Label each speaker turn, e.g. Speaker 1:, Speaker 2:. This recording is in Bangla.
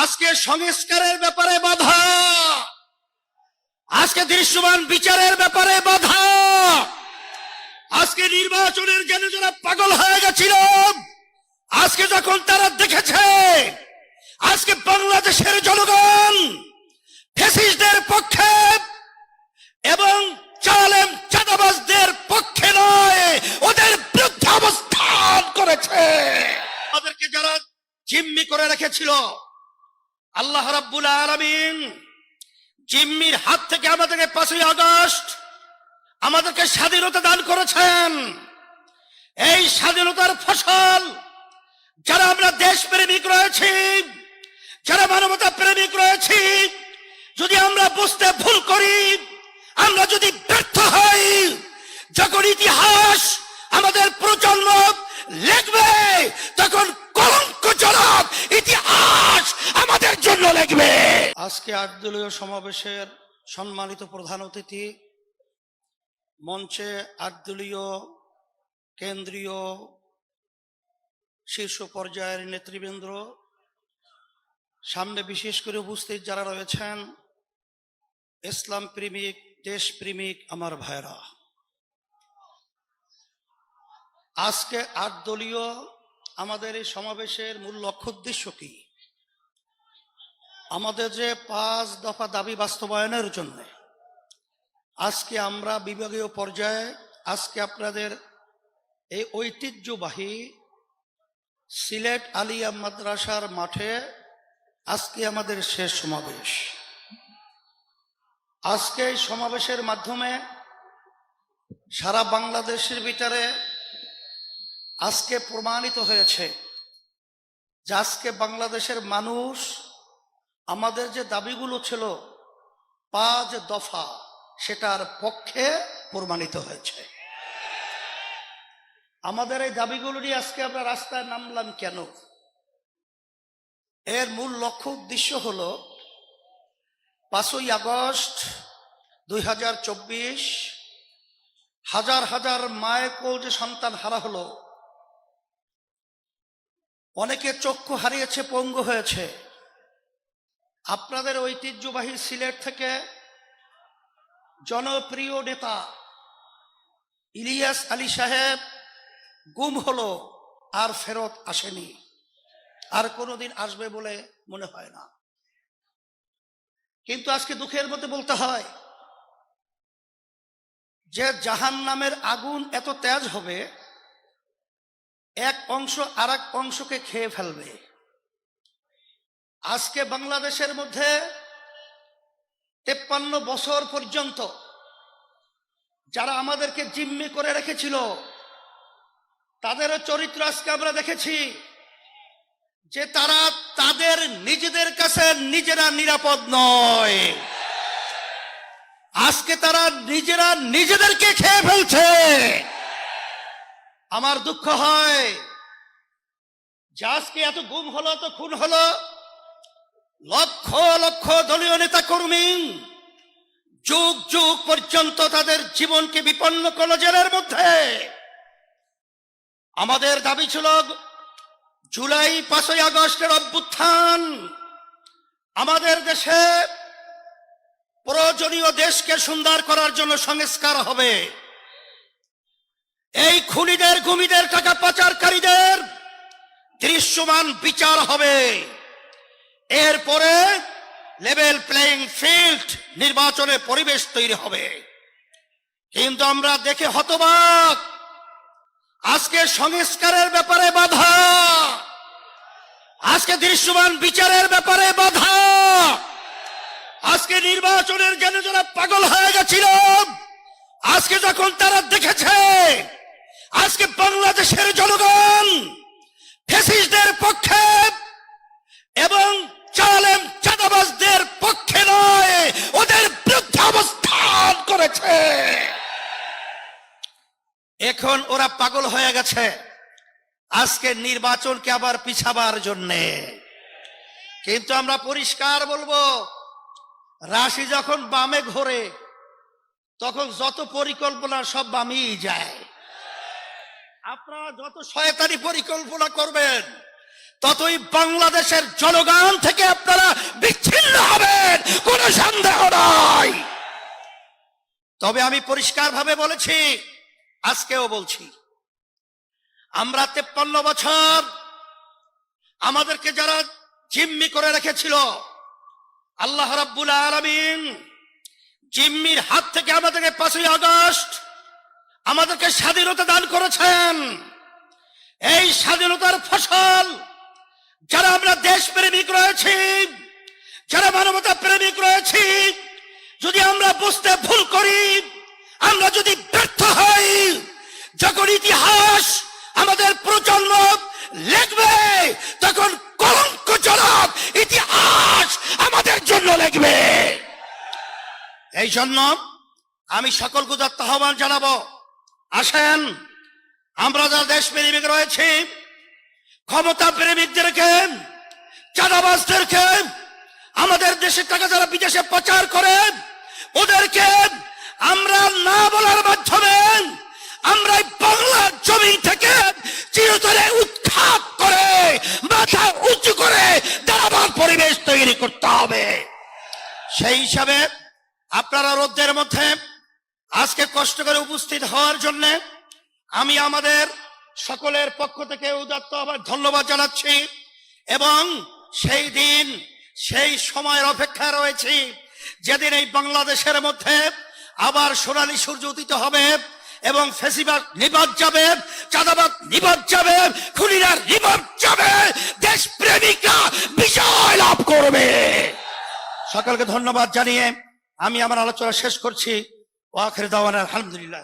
Speaker 1: আজকে সংস্কারের ব্যাপারে বাধা, আজকে দৃশ্যমান বিচারের ব্যাপারে বাধা, আজকে নির্বাচনের জন্য যারা পাগল হয়ে গেছিল, আজকে যখন তারা দেখেছে আজকে বাংলাদেশের জনগণ ফ্যাসিস্টদের পক্ষে এবং জালেম চাঁদাবাজদের পক্ষে নয়, ওদের বিরুদ্ধে অবস্থান করেছে। আমাদেরকে যারা জিম্মি করে রেখেছিল, আল্লাহ রাব্বুল আলামিন জিম্মির হাত থেকে আমাদেরকে 5ই আগস্ট আমাদেরকে স্বাধীনতা দান করেছেন। এই স্বাধীনতার ফসল যারা আমরা দেশপ্রেমিক রয়েছি, যারা মানবতা প্রেমিক রয়েছি, যদি আমরা বুঝতে ভুল করি, আমরা যদি ব্যর্থ হই, যখন ইতিহাস আমাদের প্রজন্ম লিখবে তখন কলঙ্কজনক ইতিহাস আমাদের জন্য লিখবে। আজকে 8 দলীয় সমাবেশের সম্মানিত প্রধান অতিথি, মঞ্চে 8 দলীয় কেন্দ্রীয় শীর্ষ পর্যায়ের নেতৃবৃন্দ, সামনে বিশেষ করে উপস্থিত যারা রয়েছেন, ইসলাম প্রেমিক, দেশ প্রেমিক আমার ভাইরা, আজকে 8 দলীয় আমাদের এই সমাবেশের মূল লক্ষ্য উদ্দেশ্য কি? আমাদের যে 5 দফা দাবি বাস্তবায়নের জন্য আজকে আমরা বিভাগীয় পর্যায়ে আজকে আপনাদের এই ঐতিহ্যবাহী সিলেট আলিয়া মাদ্রাসার মাঠে আজকে আমাদের শেষ সমাবেশ। আজকে এই সমাবেশের মাধ্যমে সারা বাংলাদেশের ভিতরে আজকে প্রমাণিত হয়েছে যে আজকে বাংলাদেশের মানুষ আমাদের যে দাবিগুলো ছিল 5 দফা, সেটার পক্ষে প্রমাণিত হয়েছে। আমাদের এই দাবিগুলো নিয়ে আজকে আমরা রাস্তায় নামলাম কেন? এর মূল লক্ষ্য উদ্দেশ্য হলো 5ই আগস্ট 2024 হাজার হাজার মায়ের কোল যে সন্তান হারা হলো, অনেকে চক্ষু হারিয়েছে, পঙ্গু হয়েছে। আপনাদের ঐতিহ্যবাহী সিলেট থেকে জনপ্রিয় নেতা ইলিয়াস আলী সাহেব গুম হলো, আর ফেরত আসেনি, আর কোনোদিন আসবে বলে মনে হয় না। কিন্তু আজকে দুঃখের মধ্যে বলতে হয় যে জাহান্নামের আগুন এত তেজ হবে, এক অংশ আর এক অংশকে খেয়ে ফেলবে। আজকে বাংলাদেশের মধ্যে 53 বছর পর্যন্ত যারা আমাদেরকে জিম্মি করে রেখেছিল, তাদেরও চরিত্র আজকে আমরা দেখেছি যে তারা তাদের নিজেদের কাছে নিজেরা নিরাপদ নয়। আজকে তারা নিজেরা নিজেদেরকে খেয়ে ফেলছে। আমার দুঃখ হয় যে আজকে এত গুম হলো, এত খুন হলো, লক্ষ লক্ষ দলীয় নেতা কর্মী যুগ যুগ পর্যন্ত তাদের জীবনকে বিপন্ন করলো জেলের মধ্যে। আমাদের দাবি ছিল জুলাই 5ই আগস্টের অভ্যুত্থান আমাদের দেশে প্রয়োজনীয় দেশকে সুন্দর করার জন্য সংস্কার হবে। এই খুনিদের, গুমিদের, টাকা পাচারকারীদের দৃশ্যমান বিচার হবে। এরপরে লেভেল প্লেইং ফিল্ড, নির্বাচনের পরিবেশ তৈরি হবে। কিন্তু আমরা দেখে হতবাক, আজকে সংস্কারের ব্যাপারে বাধা, আজকে দৃশ্যমান বিচারের ব্যাপারে বাধা, আজকে নির্বাচনের জন্য যারা পাগল হয়ে গেছিল, আজকে যখন তারা দেখেছে আজকে বাংলাদেশের জনগণ ফ্যাসিস্টদের পক্ষে এবং জালেম চাঁদাবাজদের পক্ষে নয়, ওদের বিরুদ্ধে অবস্থান করেছে। এখন ওরা পাগল হয়ে গেছে আজকে নির্বাচনকে আবার পিছাবার জন্যে। কিন্তু আমরা পরিষ্কার বলবো, রাশি যখন বামে ঘোরে তখন যত পরিকল্পনা সব বামেই যায়। আপনারা যত শয়তানি পরিকল্পনা করবেন ততই বাংলাদেশের জনগণ থেকে আপনারা তবে আমি পরিষ্কারভাবে বলেছি, আজকেও বলছি, আমরা 53 বছর আমাদেরকে যারা জিম্মি করে রেখেছিল, আল্লাহ রাব্বুল আলামিন জিম্মির হাত থেকে আমাদেরকে 5ই আগস্ট আমাদেরকে স্বাধীনতা দান করেছেন। এই স্বাধীনতার ফসল যারা আমরা দেশ প্রেমিক রয়েছি, যারা মানবতা প্রেমিক রয়েছি, যদি আমরা বুঝতে ভুল করি, আমরা যদি ব্যর্থ হই, যখন ইতিহাস আমাদের প্রজন্ম লিখবে, তখন কলঙ্কজনক ইতিহাস আমাদের জন্য লিখবে। এই জন্য আমি সকলকে আহ্বান জানাবো, আসেন আমরা যারা দেশ প্রেমিক রয়েছি, ক্ষমতা প্রেমিকদেরকে, চাঁদাবাজদেরকে, আমাদের দেশের টাকা যারা বিদেশে পাচার করে, ওদেরকে আমরা না বলার মাধ্যমে আমরা বাংলার জমি থেকে চিরতরে উৎখাত করে মাথা উঁচু করে দাঁড়াবার পরিবেশ তৈরি করতে হবে। সেই হিসাবে আপনারা রোদ্রের মধ্যে আজকে কষ্ট করে উপস্থিত হওয়ার জন্য আমি আমাদের সকলের পক্ষ থেকে উদাত্ত আবার ধন্যবাদ জানাচ্ছি, এবং সেই দিন সেই সময়ের অপেক্ষায় রয়েছি যেদিন এই বাংলাদেশের মধ্যে আবার সোনালী সূর্য উদিত হবে এবং ফেসিবাদ নিবাদ যাবে, চাঁদাবাদ নিবাদ যাবে, খুনিরা নিবাদ যাবে, দেশ প্রেমিকরা বিজয় লাভ করবে। সকলকে ধন্যবাদ জানিয়ে আমি আমার আলোচনা শেষ করছি। ওয়া আখির দাওয়ানা আলহামদুলিল্লাহ।